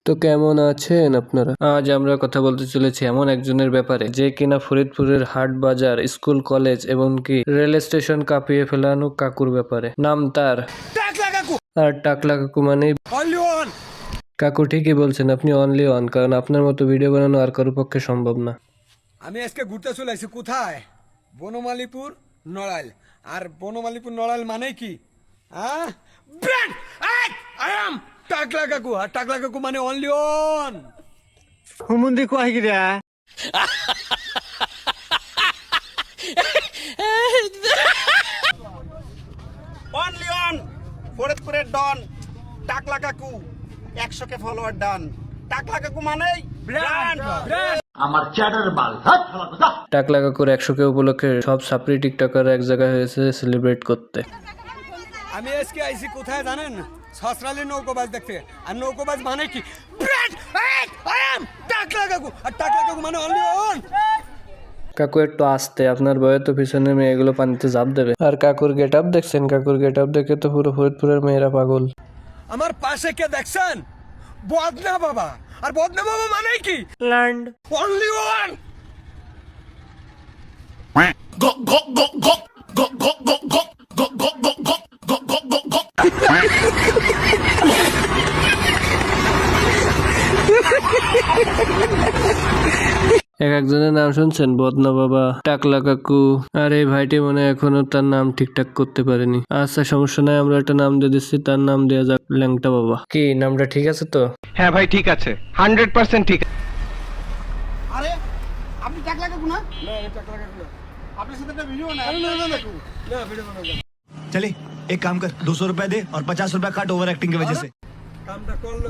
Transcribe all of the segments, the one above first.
তো কেমন আছেন আপনারা? আজ আমরা কথা বলতে চলেছি এমন একজনের ব্যাপারে যে কিনা ফরিদপুরের হাট বাজার, স্কুল, কলেজ এমনকি রেল স্টেশন কাঁপিয়ে ফেলানো কাকুর ব্যাপারে। নাম তার আর টাকলা কাকু মানে কাকু ঠিকই বলছেন, আপনি অনলি ওয়ান, কারণ আপনার মতো ভিডিও বানানো আর কারোর পক্ষে সম্ভব না। আমি আজকে ঘুরতে চলে আসছি কোথায়? বনমালীপুর নড়াইল। আর বনমালীপুর নড়াইল মানে কি? হ্যাঁ, ব্র্যান্ড আই এম টাকলা কাকু। আর টাকলা কাকু মানে অনলি ওয়ান। হুমুন্দি কয় গিরা অনলি অন ফরিদপুরের ডন টাকলা কাকু 100K ফলোয়ার ডান। টাকলা কাকু মানেই ব্র্যান্ড। টাকলা কাকুর 100K উপলক্ষে সব সাপ্রি টিকটকার এক জায়গায় হয়েছে সেলিব্রেট করতে। আমি আজকে আইছি কোথায় জানেন? সসরালি নৌকোবাজ দেখতে। আর নৌকোবাজ মানে কি? ব্র্যান্ড আই এম টাকলা কাকু। আর টাকলা কাকু মানে অনলি ওয়ান। কাকু একটু আসতে, আপনার বয়ে তো পিছনে মেয়েগুলো পানিতে ঝাঁপ দেবে। আর কাকুর গেট আপ দেখছেন? কাকুর গেট আপ দেখে তো পুরো ফরিদপুরের মেয়েরা পাগল। আমার পাশে কে দেখছেন? বদনা বাবা। আর বদনা বাবা মানে কি? Land only one. এক একজনের নাম শুনছেন? বদনা বাবা, টাকলা কাকু। আর এই ভাইটি মনে হয় এখনো তার নাম ঠিকঠাক করতে পারেনি। আচ্ছা, সমস্যা নাই, আমরা একটা নাম দিয়ে দিচ্ছি, তার নাম দেওয়া যাক ল্যাংটা বাবা। কি নামটা ঠিক আছে তো? হ্যাঁ ভাই ঠিক আছে, 100% ঠিক। আরে আপনি টাকলা কাকু না? না আমি টাকলা কাকু না। আপনার সাথে একটা ভিডিও না। না ভিডিও বানাবো। चले एक काम कर 200 रुपए दे और 50 रुपए काट ओवर एक्टिंग की वजह से। কামটা করলো।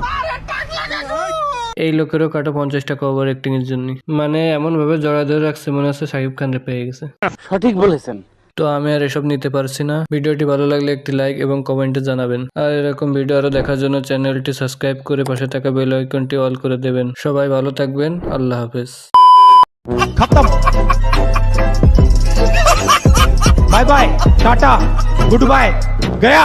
এই লোকেরও কাটো 50 টাকা ওভার অ্যাক্টিং এর জন্য। মানে এমন ভাবে জড়া ধরে রাখছে মনে হচ্ছে শাকিব খান রে পেয়ে গেছে। সঠিক বলেছেন। তো আমি আর এসব নিতে পারছি না। ভিডিওটি ভালো লাগলে একটি লাইক এবং কমেন্টে জানাবেন। আর এরকম ভিডিও আরো দেখার জন্য চ্যানেলটি সাবস্ক্রাইব করে পাশে থাকা বেল আইকনটি অল করে দেবেন। সবাই ভালো থাকবেন, আল্লাহ হাফেজ। खत्म। Bye bye, tata, goodbye, गया।